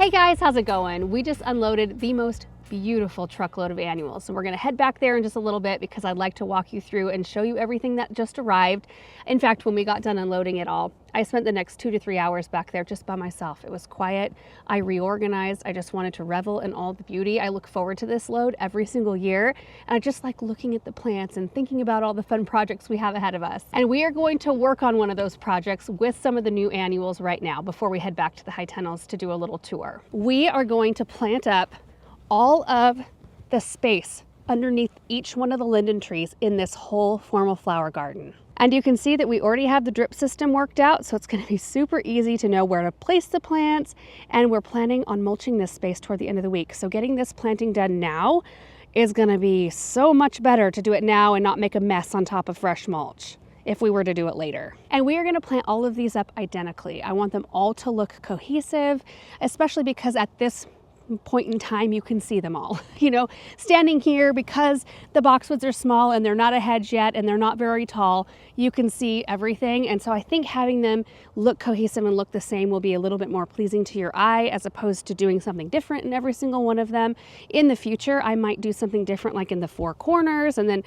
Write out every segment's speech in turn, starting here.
Hey guys, how's it going? We just unloaded the most beautiful truckload of annuals. So we're gonna head back there in just a little bit because I'd like to walk you through and show you everything that just arrived. In fact, when we got done unloading it all, I spent the next 2 to 3 hours back there just by myself. It was quiet. I reorganized. I just wanted to revel in all the beauty. I look forward to this load every single year. And I just like looking at the plants and thinking about all the fun projects we have ahead of us. And we are going to work on one of those projects with some of the new annuals right now before we head back to the high tunnels to do a little tour. We are going to plant up all of the space underneath each one of the linden trees in this whole formal flower garden. And you can see that we already have the drip system worked out, so it's going to be super easy to know where to place the plants, and we're planning on mulching this space toward the end of the week. So getting this planting done now is going to be so much better to do it now and not make a mess on top of fresh mulch if we were to do it later. And we are going to plant all of these up identically. I want them all to look cohesive, especially because at this point in time you can see them all. You know, standing here, because the boxwoods are small and they're not a hedge yet and they're not very tall, you can see everything. And so I think having them look cohesive and look the same will be a little bit more pleasing to your eye, as opposed to doing something different in every single one of them. In the future, I might do something different, like in the four corners, and then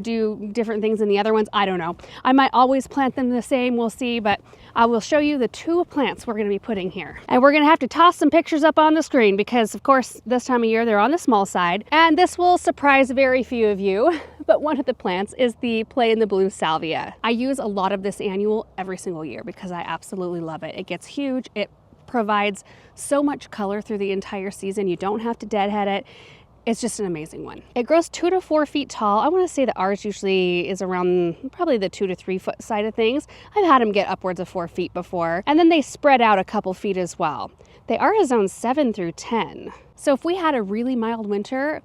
do different things in the other ones. I don't know. I might always plant them the same, we'll see, but I will show you the 2 plants we're going to be putting here. And we're going to have to toss some pictures up on the screen because, of course, this time of year they're on the small side. And this will surprise very few of you, but one of the plants is the Play in the Blue Salvia. I use a lot of this annual every single year because I absolutely love it. It gets huge. It provides so much color through the entire season. You don't have to deadhead it. It's just an amazing one. It grows 2 to 4 feet tall. I want to say that ours usually is around probably the 2 to 3 foot side of things. I've had them get upwards of 4 feet before. And then they spread out a couple feet as well. They are a zone 7 through 10. So if we had a really mild winter,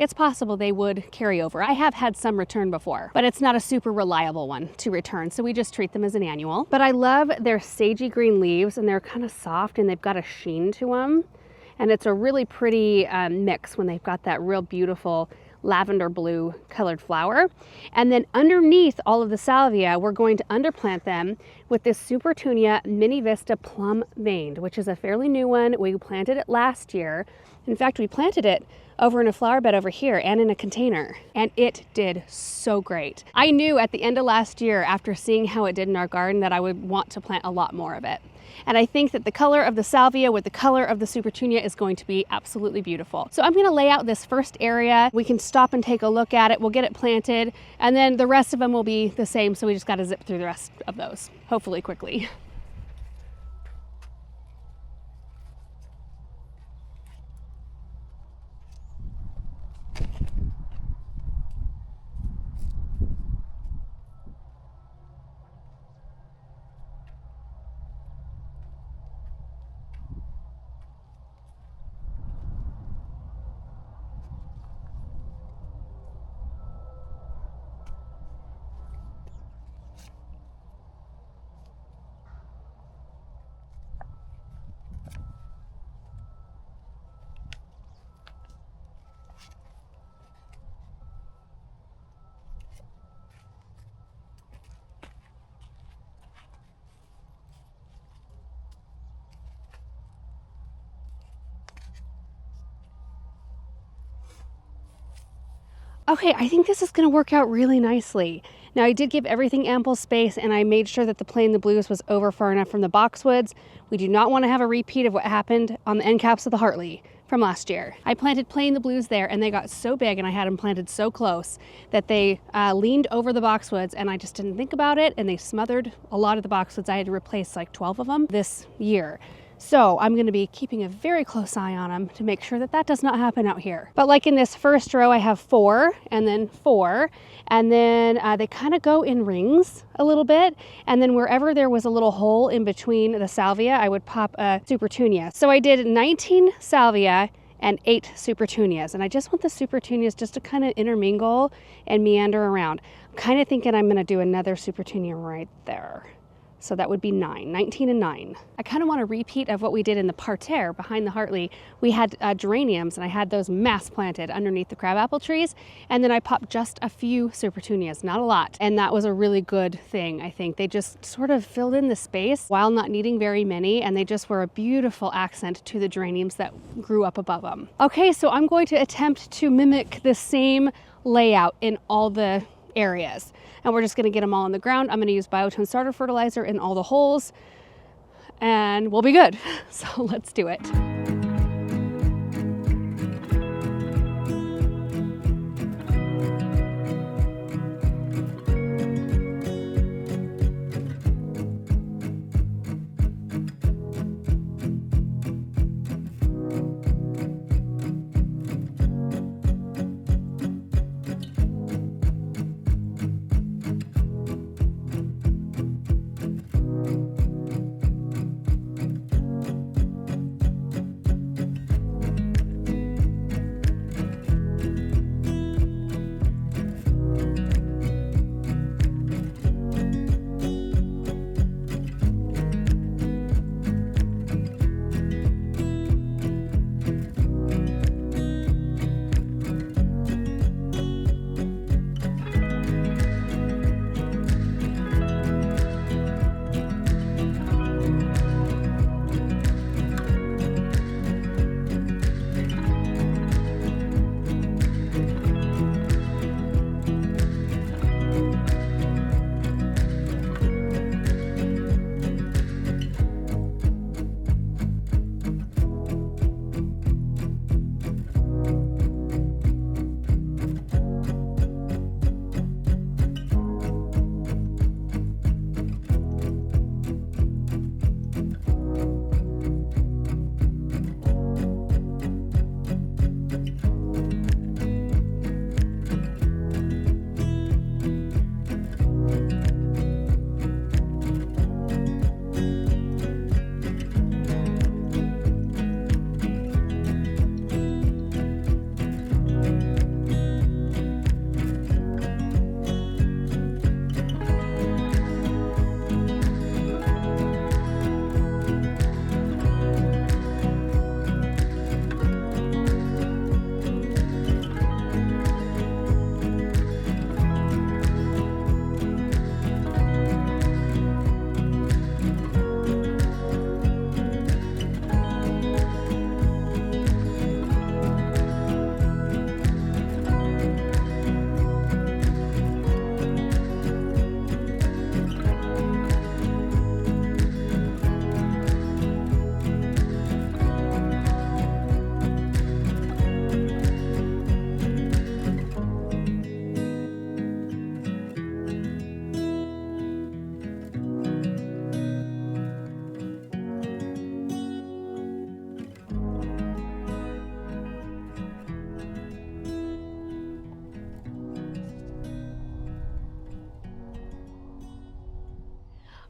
it's possible they would carry over. I have had some return before, but it's not a super reliable one to return, so we just treat them as an annual. But I love their sagey green leaves, and they're kind of soft and they've got a sheen to them. And it's a really pretty mix when they've got that real beautiful lavender blue colored flower. And then underneath all of the salvia, we're going to underplant them with this Supertunia Mini Vista Plum Veined, which is a fairly new one. We planted it last year. In fact, we planted it over in a flower bed over here and in a container, and it did so great. I knew at the end of last year, after seeing how it did in our garden, that I would want to plant a lot more of it. And I think that the color of the salvia with the color of the Supertunia is going to be absolutely beautiful. So I'm going to lay out this first area. We can stop and take a look at it. We'll get it planted, and then the rest of them will be the same. So we just got to zip through the rest of those, hopefully quickly. Okay, I think this is going to work out really nicely. Now, I did give everything ample space, and I made sure that the Play in the Blues was over far enough from the boxwoods. We do not want to have a repeat of what happened on the end caps of the Hartley from last year. I planted Play in the Blues there, and they got so big, and I had them planted so close that they leaned over the boxwoods, and I just didn't think about it, and they smothered a lot of the boxwoods. I had to replace like 12 of them this year. So I'm going to be keeping a very close eye on them to make sure that that does not happen out here. But like in this first row, I have 4 and then 4, and then they kind of go in rings a little bit. And then wherever there was a little hole in between the salvia, I would pop a Supertunia. So I did 19 salvia and 8 Supertunias. And I just want the Supertunias just to kind of intermingle and meander around. I'm kind of thinking I'm going to do another Supertunia right there. So that would be 9, 19 and 9. I kind of want a repeat of what we did in the parterre behind the Hartley. We had geraniums, and I had those mass planted underneath the crabapple trees. And then I popped just a few supertunias, not a lot. And that was a really good thing, I think. They just sort of filled in the space while not needing very many. And they just were a beautiful accent to the geraniums that grew up above them. Okay, so I'm going to attempt to mimic the same layout in all the areas. And we're just going to get them all on the ground. I'm going to use Biotone starter fertilizer in all the holes and we'll be good. So let's do it.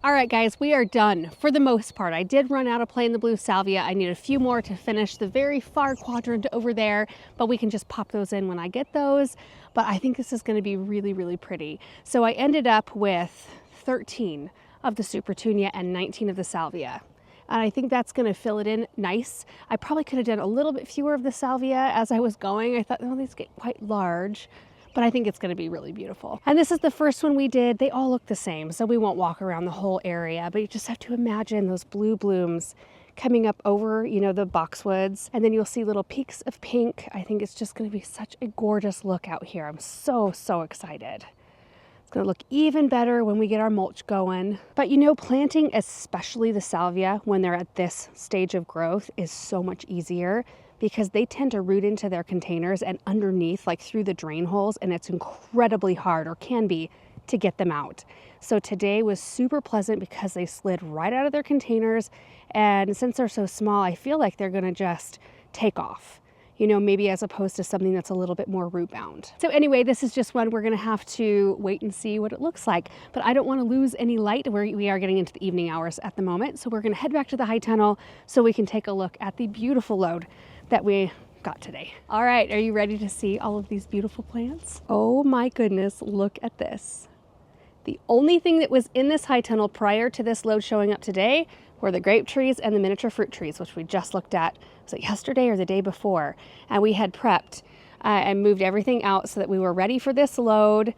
All right, guys, we are done for the most part. I did run out of plain the blue salvia. I need a few more to finish the very far quadrant over there, but we can just pop those in when I get those. But I think this is going to be really, really pretty. So I ended up with 13 of the supertunia and 19 of the salvia. And I think that's going to fill it in nice. I probably could have done a little bit fewer of the salvia as I was going. I thought, oh, these get quite large. But I think it's going to be really beautiful. And this is the first one we did. They all look the same, so we won't walk around the whole area, but you just have to imagine those blue blooms coming up over, you know, the boxwoods, and then you'll see little peaks of pink. I think it's just going to be such a gorgeous look out here. I'm so, so excited. It's going to look even better when we get our mulch going. But you know, planting especially the salvia when they're at this stage of growth is so much easier, because they tend to root into their containers and underneath, like through the drain holes, and it's incredibly hard, or can be, to get them out. So today was super pleasant because they slid right out of their containers, and since they're so small, I feel like they're gonna just take off, you know, maybe as opposed to something that's a little bit more root bound. So anyway, this is just one we're gonna have to wait and see what it looks like, but I don't wanna lose any light. We are getting into the evening hours at the moment, so we're gonna head back to the high tunnel so we can take a look at the beautiful load that we got today. All right, are you ready to see all of these beautiful plants? Oh my goodness, look at this. The only thing that was in this high tunnel prior to this load showing up today were the grape trees and the miniature fruit trees, which we just looked at. Was it yesterday or the day before? And we had prepped and moved everything out so that we were ready for this load.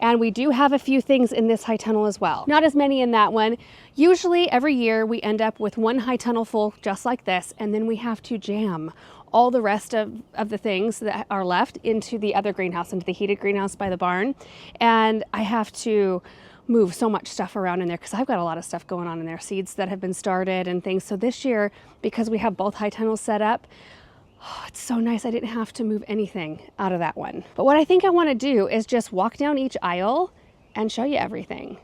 And we do have a few things in this high tunnel as well. Not as many in that one. Usually every year we end up with one high tunnel full just like this, and then we have to jam all the rest of the things that are left into the other greenhouse, into the heated greenhouse by the barn. And I have to move so much stuff around in there because I've got a lot of stuff going on in there, seeds that have been started and things. So this year, because we have both high tunnels set up, oh, it's so nice I didn't have to move anything out of that one. But what I think I want to do is just walk down each aisle and show you everything.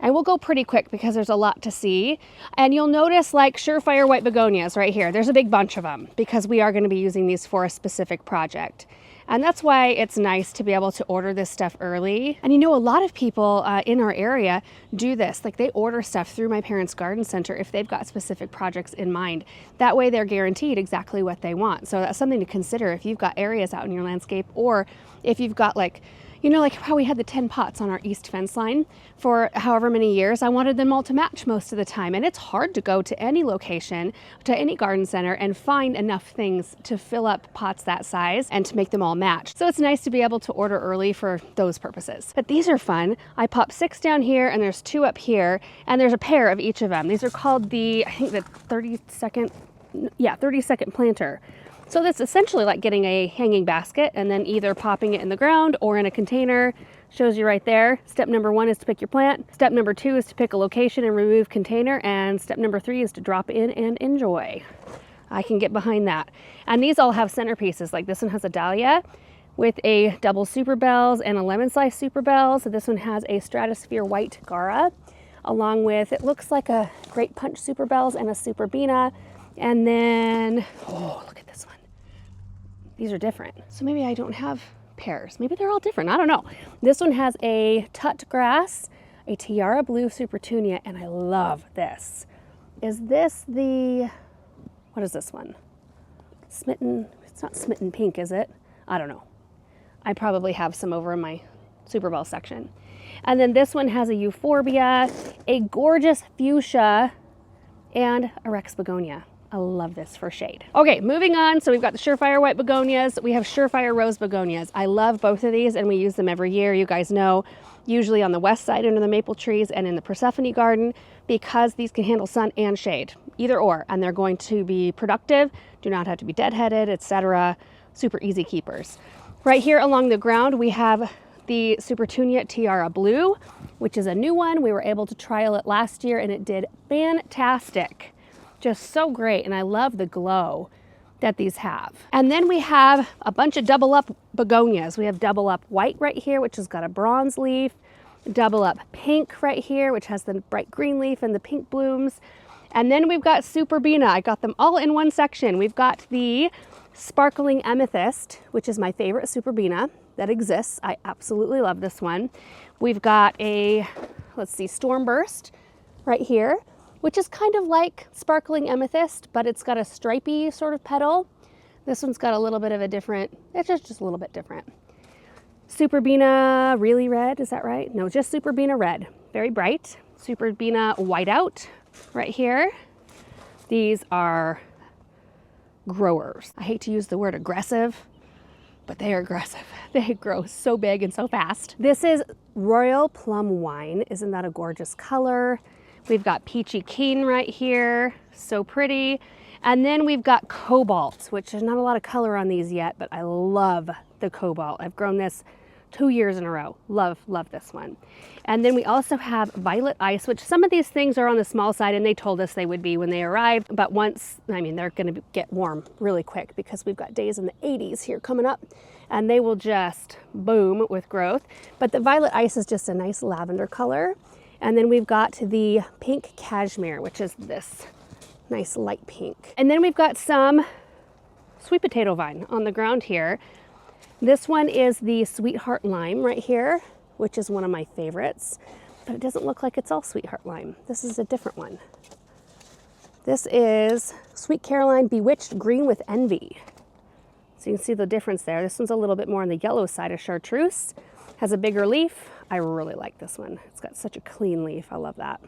And we'll go pretty quick because there's a lot to see. And you'll notice like surefire white begonias right here. There's a big bunch of them because we are going to be using these for a specific project. And that's why it's nice to be able to order this stuff early. And you know, a lot of people in our area do this. Like they order stuff through my parents' garden center if they've got specific projects in mind. That way they're guaranteed exactly what they want. So that's something to consider if you've got areas out in your landscape, or if you've got like, you know, like how we had the 10 pots on our east fence line for however many years. I wanted them all to match most of the time. And it's hard to go to any location, to any garden center, and find enough things to fill up pots that size and to make them all match. So it's nice to be able to order early for those purposes. But these are fun. I pop 6 down here and there's 2 up here, and there's a pair of each of them. These are called the, I think the 30-second planter. So that's essentially like getting a hanging basket and then either popping it in the ground or in a container. Shows you right there. Step number 1 is to pick your plant. Step number 2 is to pick a location and remove container. And step number 3 is to drop in and enjoy. I can get behind that. And these all have centerpieces. Like this one has a dahlia with a double super bells and a lemon slice super bells. So this one has a stratosphere white gara, along with, it looks like a great punch super bells and a super bina. And then, oh, look at this one. These are different. So maybe I don't have pairs. Maybe they're all different. I don't know. This one has a tut grass, a tiara blue supertunia, and I love this. Is this the, what is this one? Smitten, it's not smitten pink, is it? I don't know. I probably have some over in my Super Bowl section. And then this one has a euphorbia, a gorgeous fuchsia, and a Rex begonia. I love this for shade. Okay, moving on. So we've got the surefire white begonias. We have surefire rose begonias. I love both of these and we use them every year. You guys know, usually on the west side under the maple trees and in the Persephone garden, because these can handle sun and shade, either or, and they're going to be productive, do not have to be deadheaded, etc. Super easy keepers. Right here along the ground, we have the Supertunia Tiara Blue, which is a new one. We were able to trial it last year and it did fantastic. Just so great, and I love the glow that these have. And then we have a bunch of double up begonias. We have double up white right here, which has got a bronze leaf, double up pink right here, which has the bright green leaf and the pink blooms. And then we've got super bina. I got them all in one section. We've got the sparkling amethyst, which is my favorite super bina that exists. I absolutely love this one. We've got a, let's see, stormburst right here, which is kind of like sparkling amethyst, but it's got a stripy sort of petal. This one's got a little bit of a different, it's just a little bit different. Super bina really red, is that right? No, just super bina red, very bright. Super bina whiteout right here. These are growers. I hate to use the word aggressive, but they are aggressive. They grow so big and so fast. This is Royal Plum Wine. Isn't that a gorgeous color? We've got Peachy Keen right here, so pretty. And then we've got Cobalt, which there's not a lot of color on these yet, but I love the Cobalt. I've grown this 2 years in a row. Love this one. And then we also have Violet Ice, which some of these things are on the small side and they told us they would be when they arrived. But once, I mean, they're gonna get warm really quick because we've got days in the 80s here coming up and they will just boom with growth. But the Violet Ice is just a nice lavender color. And then we've got the pink cashmere, which is this nice light pink. And then we've got some sweet potato vine on the ground here. This one is the Sweetheart Lime right here, which is one of my favorites, but it doesn't look like it's all Sweetheart Lime. This is a different one. This is Sweet Caroline Bewitched Green with Envy. So you can see the difference there. This one's a little bit more on the yellow side of chartreuse. Has a bigger leaf. I really like this one. It's got such a clean leaf. I love that.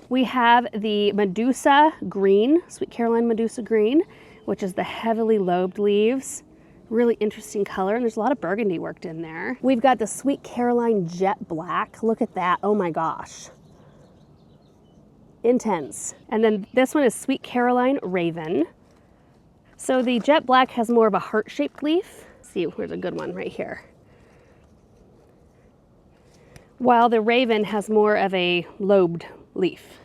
We have the Medusa Green, Sweet Caroline Medusa Green, which is the heavily lobed leaves. Really interesting color, and there's a lot of burgundy worked in there. We've got the Sweet Caroline Jet Black. Look at that. Oh my gosh. Intense. And then this one is Sweet Caroline Raven. So the Jet Black has more of a heart-shaped leaf. Let's see, here's a good one right here. While the Raven has more of a lobed leaf.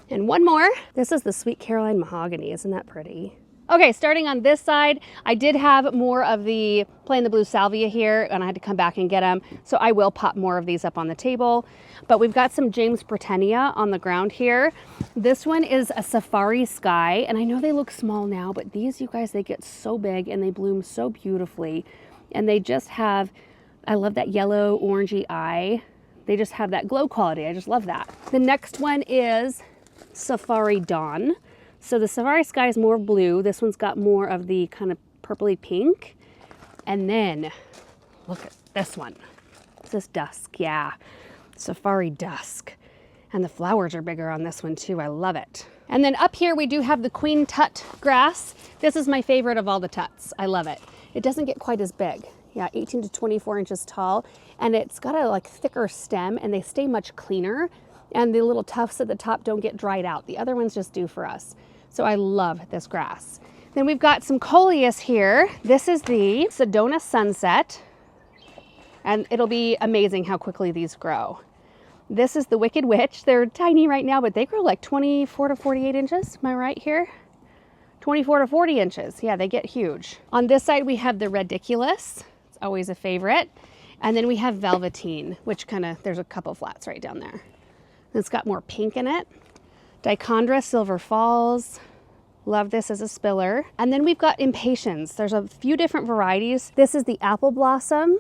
And one more. This is the Sweet Caroline Mahogany. Isn't that pretty? Okay, starting on this side, I did have more of the Plain the Blue Salvia here, and I had to come back and get them. So I will pop more of these up on the table. But we've got some James Britannia on the ground here. This one is a Safari Sky, and I know they look small now, but these, you guys, they get so big and they bloom so beautifully. And they just have, I love that yellow orangey eye. They just have that glow quality. I just love that. The next one is Safari Dawn. So the Safari Sky is more blue. This one's got more of the kind of purpley pink. And then look at this one. This is Dusk, yeah. Safari Dusk. And the flowers are bigger on this one too. I love it. And then up here we do have the Queen Tut grass. This is my favorite of all the tuts. I love it. It doesn't get quite as big. Yeah, 18 to 24 inches tall. And it's got a like thicker stem, and they stay much cleaner. And the little tufts at the top don't get dried out. The other ones just do for us. So I love this grass. Then we've got some coleus here. This is the Sedona Sunset. And it'll be amazing how quickly these grow. This is the Wicked Witch. They're tiny right now, but they grow like 24 to 48 inches. Am I right here? 24 to 40 inches. Yeah, they get huge. On this side, we have the Ridiculous. It's always a favorite. And then we have Velveteen, which there's a couple flats right down there. It's got more pink in it. Dichondra Silver Falls. Love this as a spiller. And then we've got Impatiens. There's a few different varieties. This is the Apple Blossom.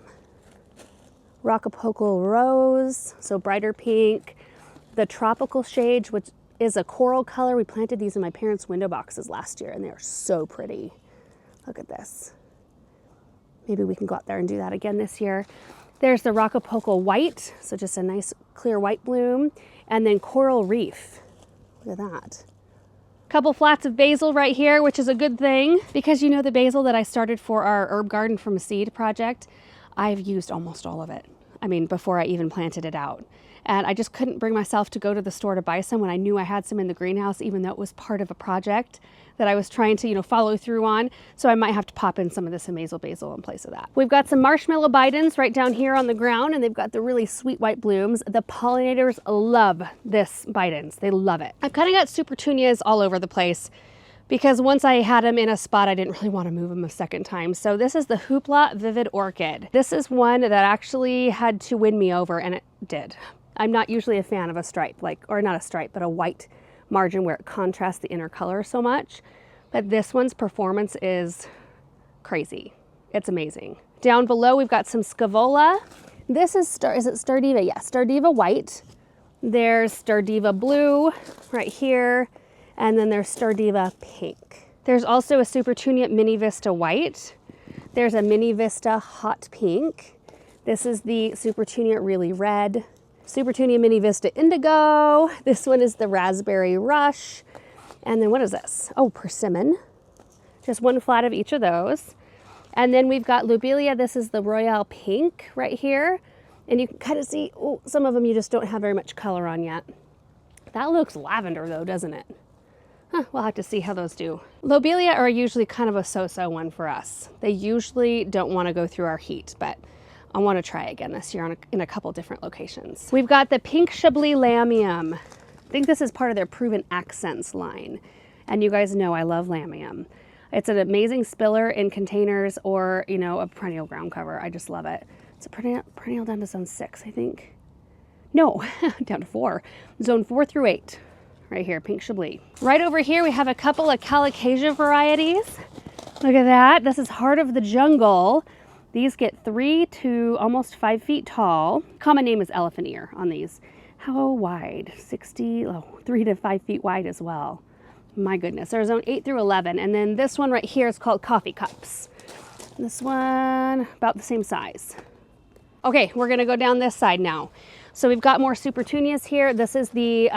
Rocapoco Rose, so brighter pink. The Tropical Shade, which is a coral color. We planted these in my parents' window boxes last year, and they are so pretty. Look at this. Maybe we can go out there and do that again this year. There's the Rocapoco White, so just a nice clear white bloom. And then Coral Reef. Look at that. Couple flats of basil right here, which is a good thing because you know the basil that I started for our herb garden from a seed project, I've used almost all of it. I mean, before I even planted it out. And I just couldn't bring myself to go to the store to buy some when I knew I had some in the greenhouse, even though it was part of a project that I was trying to, follow through on. So I might have to pop in some of this Amazel basil in place of that. We've got some marshmallow bidens right down here on the ground, and they've got the really sweet white blooms. The pollinators love this bidens. They love it. I've kind of got supertunias all over the place because once I had them in a spot, I didn't really want to move them a second time. So this is the Hoopla Vivid Orchid. This is one that actually had to win me over, and it did. I'm not usually a fan of a stripe, or not a stripe, but a white margin where it contrasts the inner color so much. But this one's performance is crazy. It's amazing. Down below, we've got some Scaevola. This is it Stardiva? Yeah, Stardiva White. There's Stardiva Blue right here. And then there's Stardiva Pink. There's also a Supertunia Mini Vista White. There's a Mini Vista Hot Pink. This is the Supertunia Really Red. Supertunia Mini Vista Indigo. This one is the Raspberry Rush. And then what is this? Oh, Persimmon. Just one flat of each of those. And then we've got Lobelia. This is the Royale Pink right here. And you can kind of see, oh, some of them you just don't have very much color on yet. That looks lavender though, doesn't it? We'll have to see how those do. Lobelia are usually kind of a so-so one for us. They usually don't want to go through our heat, but I want to try again this year in a couple different locations. We've got the Pink Chablis Lamium. I think this is part of their Proven Accents line. And you guys know I love Lamium. It's an amazing spiller in containers or, a perennial ground cover. I just love it. It's a perennial down to zone 6, I think. No, down to 4. Zone 4 through 8. Right here, Pink Chablis. Right over here, we have a couple of Calicasia varieties. Look at that. This is Heart of the Jungle. These get 3 to almost 5 feet tall. Common name is elephant ear on these. How wide? 3 to 5 feet wide as well. My goodness. They're zone 8 through 11. And then this one right here is called Coffee Cups. This one, about the same size. Okay, we're gonna go down this side now. So we've got more Supertunias here. This is the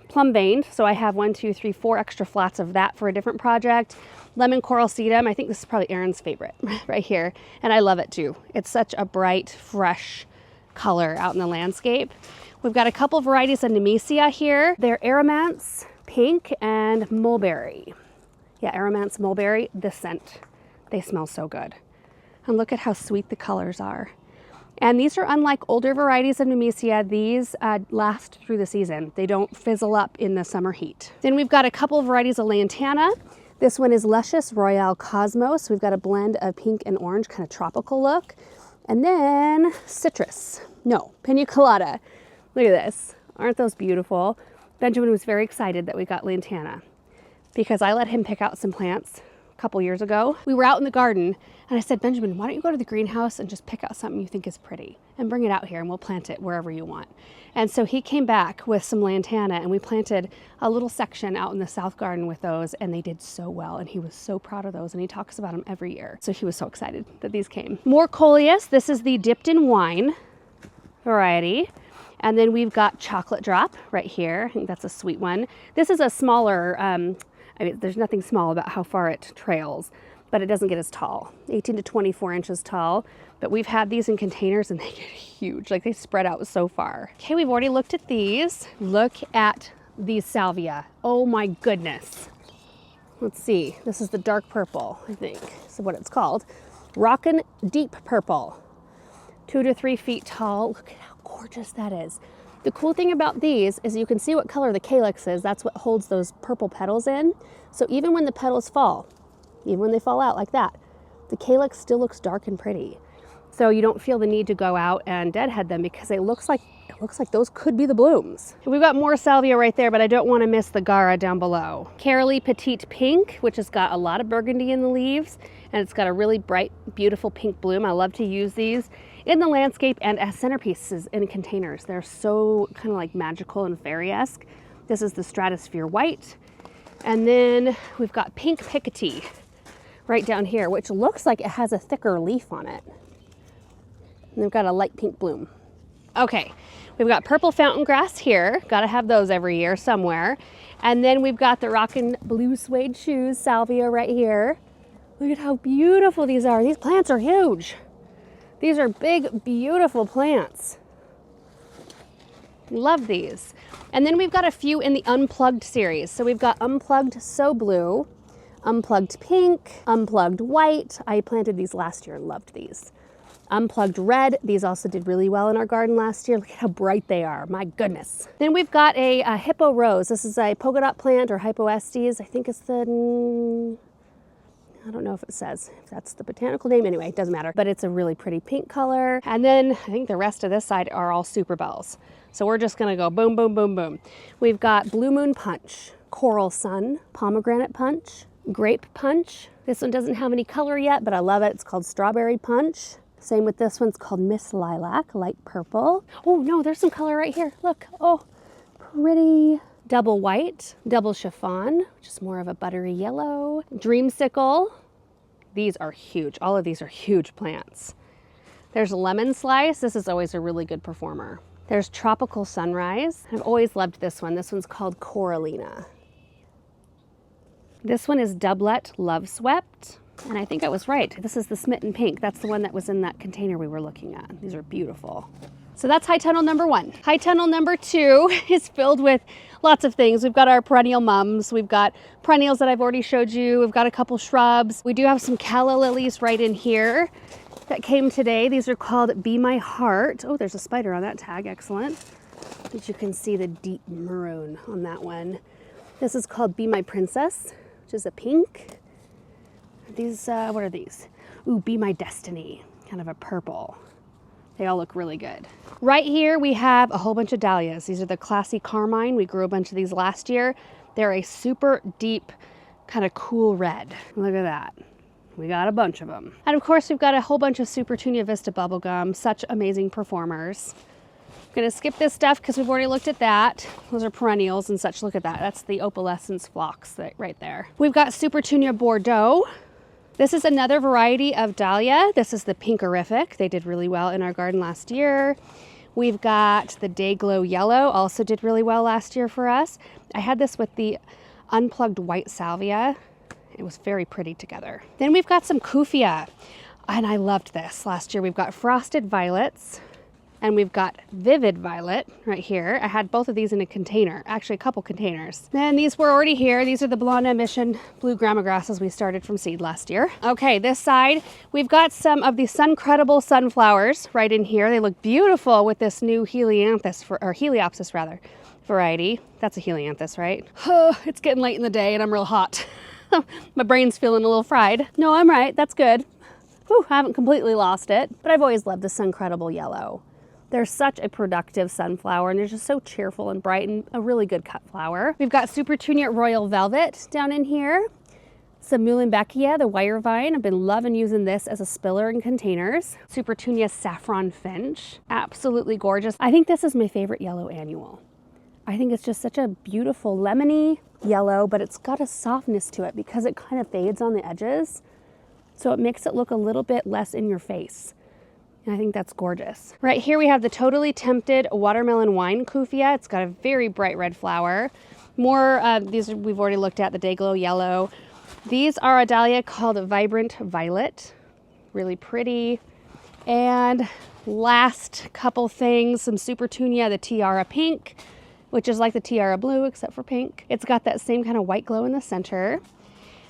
plum veined. So I have 1, 2, 3, 4 extra flats of that for a different project. Lemon coral sedum. I think this is probably Erin's favorite right here. And I love it too. It's such a bright, fresh color out in the landscape. We've got a couple varieties of Nemesia here. They're Aromanth, pink, and mulberry. Yeah, Aromanth, mulberry, this scent. They smell so good. And look at how sweet the colors are. And these are unlike older varieties of Nemesia. These last through the season. They don't fizzle up in the summer heat. Then we've got a couple of varieties of Lantana. This one is Luscious Royale Cosmos. We've got a blend of pink and orange, kind of tropical look. And then citrus. No, Pina Colada. Look at this. Aren't those beautiful? Benjamin was very excited that we got Lantana because I let him pick out some plants a couple years ago. We were out in the garden and I said, Benjamin, why don't you go to the greenhouse and just pick out something you think is pretty and bring it out here and we'll plant it wherever you want. And so he came back with some Lantana and we planted a little section out in the south garden with those and they did so well and he was so proud of those and he talks about them every year. So he was so excited that these came. More Coleus. This is the dipped in wine variety. And then we've got Chocolate Drop right here. I think that's a sweet one. This is a smaller, I mean, there's nothing small about how far it trails, but it doesn't get as tall, 18 to 24 inches tall. But we've had these in containers and they get huge, like they spread out so far. Okay, we've already looked at these. Look at these salvia. Oh my goodness. Let's see, this is the dark purple, I think, is what it's called. Rockin' Deep Purple, 2 to 3 feet tall. Look at how gorgeous that is. The cool thing about these is you can see what color the calyx is. That's what holds those purple petals in. So even when the petals fall, even when they fall out like that, the calyx still looks dark and pretty. So you don't feel the need to go out and deadhead them because it looks like those could be the blooms. We've got more salvia right there, but I don't want to miss the Gara down below. Carolee Petite Pink, which has got a lot of burgundy in the leaves, and it's got a really bright, beautiful pink bloom. I love to use these in the landscape and as centerpieces in containers. They're so kind of like magical and fairy-esque. This is the Stratosphere White. And then we've got Pink Picotee right down here, which looks like it has a thicker leaf on it. And they've got a light pink bloom. Okay, we've got Purple Fountain Grass here. Gotta have those every year somewhere. And then we've got the Rockin' Blue Suede Shoes Salvia right here. Look at how beautiful these are. These plants are huge. These are big, beautiful plants. Love these. And then we've got a few in the Unplugged series. So we've got Unplugged So Blue, Unplugged Pink, Unplugged White. I planted these last year and loved these. Unplugged Red. These also did really well in our garden last year. Look at how bright they are. My goodness. Then we've got a Hippo Rose. This is a polka dot plant or Hypoestes. I think it's the... I don't know if it says if that's the botanical name. Anyway, it doesn't matter. But it's a really pretty pink color. And then I think the rest of this side are all Super Bells. So we're just going to go boom, boom, boom, boom. We've got Blue Moon Punch, Coral Sun, Pomegranate Punch, Grape Punch. This one doesn't have any color yet, but I love it. It's called Strawberry Punch. Same with this one. It's called Miss Lilac, light purple. Oh no, there's some color right here. Look, oh, pretty. Double White, Double Chiffon, which is more of a buttery yellow. Dreamsicle. These are huge. All of these are huge plants. There's Lemon Slice. This is always a really good performer. There's Tropical Sunrise. I've always loved this one. This one's called Coralina. This one is Doublet Love Swept. And I think I was right. This is the Smitten Pink. That's the one that was in that container we were looking at. These are beautiful. So that's high tunnel number 1. High tunnel number 2 is filled with lots of things. We've got our perennial mums. We've got perennials that I've already showed you. We've got a couple shrubs. We do have some calla lilies right in here that came today. These are called Be My Heart. Oh, there's a spider on that tag. Excellent. But you can see the deep maroon on that one. This is called Be My Princess, which is a pink. These, what are these? Ooh, Be My Destiny, kind of a purple. They all look really good. Right here we have a whole bunch of dahlias. These are the Classy Carmine. We grew a bunch of these last year. They're a super deep, kind of cool red. Look at that. We got a bunch of them. And of course we've got a whole bunch of Supertunia Vista bubblegum. Such amazing performers. I'm gonna skip this stuff because we've already looked at that. Those are perennials and such. Look at that. That's the opalescence phlox right there. We've got Supertunia Bordeaux. This is another variety of dahlia. This is the Pinkerific. They did really well in our garden last year. We've got the Dayglow Yellow, also did really well last year for us. I had this with the unplugged white salvia. It was very pretty together. Then we've got some Kufia, and I loved this last year. We've got Frosted Violets, and we've got Vivid Violet right here. I had both of these in a container, actually a couple containers. Then these were already here. These are the Blonde Ambition Blue Grama Grasses we started from seed last year. Okay, this side, we've got some of the Suncredible sunflowers right in here. They look beautiful with this new Heliopsis rather, variety. That's a Helianthus, right? Oh, it's getting late in the day and I'm real hot. My brain's feeling a little fried. No, I'm right, that's good. Whew, I haven't completely lost it, but I've always loved the Suncredible Yellow. They're such a productive sunflower and they're just so cheerful and bright and a really good cut flower. We've got Supertunia Royal Velvet down in here. Some Muhlenbeckia, the wire vine. I've been loving using this as a spiller in containers. Supertunia Saffron Finch. Absolutely gorgeous. I think this is my favorite yellow annual. I think it's just such a beautiful lemony yellow, but it's got a softness to it because it kind of fades on the edges. So it makes it look a little bit less in your face. And I think that's gorgeous. Right here we have the Totally Tempted Watermelon Wine Kufia. It's got a very bright red flower. More, these we've already looked at, the Dayglow Yellow. These are a dahlia called Vibrant Violet. Really pretty. And last couple things, some Supertunia, the Tiara Pink, which is like the Tiara Blue except for pink. It's got that same kind of white glow in the center.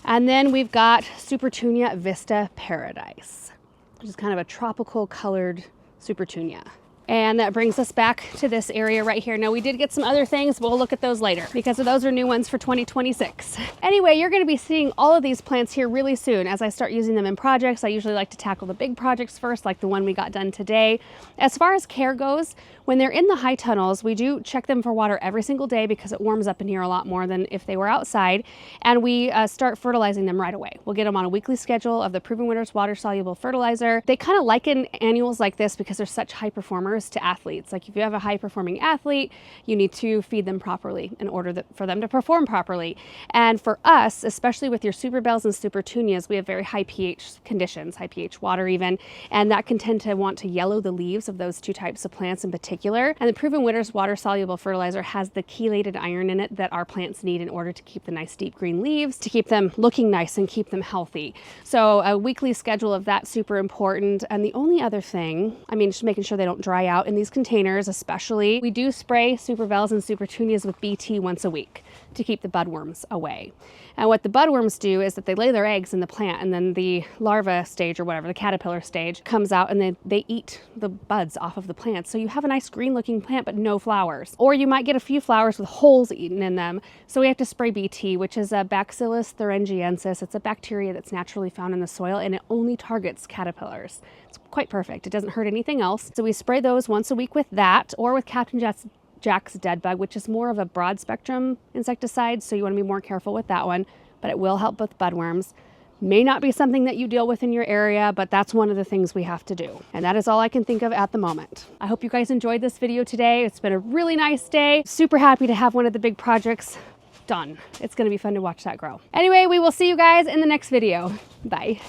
And then we've got Supertunia Vista Paradise, which is kind of a tropical colored Supertunia. And that brings us back to this area right here. Now we did get some other things, but we'll look at those later because those are new ones for 2026. Anyway, you're gonna be seeing all of these plants here really soon as I start using them in projects. I usually like to tackle the big projects first, like the one we got done today. As far as care goes, when they're in the high tunnels, we do check them for water every single day because it warms up in here a lot more than if they were outside. And we start fertilizing them right away. We'll get them on a weekly schedule of the Proven Winners water-soluble fertilizer. They kind of liken annuals like this because they're such high performers to athletes. Like if you have a high-performing athlete, you need to feed them properly in order for them to perform properly. And for us, especially with your Super Bells and Supertunias, we have very high pH conditions, high pH water even, and that can tend to want to yellow the leaves of those two types of plants in particular. And the Proven Winners water-soluble fertilizer has the chelated iron in it that our plants need in order to keep the nice deep green leaves, to keep them looking nice and keep them healthy. So a weekly schedule of that super important. And the only other thing, I mean, just making sure they don't dry out in these containers, especially, we do spray Super Bells and Supertunias with BT once a week to keep the budworms away. And what the budworms do is that they lay their eggs in the plant, and then the larva stage or whatever, the caterpillar stage, comes out and then they eat the buds off of the plant. So you have a nice green looking plant but no flowers. Or you might get a few flowers with holes eaten in them. So we have to spray BT, which is a Bacillus thuringiensis. It's a bacteria that's naturally found in the soil and it only targets caterpillars. It's quite perfect. It doesn't hurt anything else. So we spray those once a week with that, or with Captain Jack's Dead Bug, which is more of a broad spectrum insecticide, so you want to be more careful with that one, but it will help with budworms. May not be something that you deal with in your area, but that's one of the things we have to do. And that is all I can think of at the moment. I hope you guys enjoyed this video today. It's been a really nice day. Super happy to have one of the big projects done. It's going to be fun to watch that grow. Anyway, we will see you guys in the next video. Bye.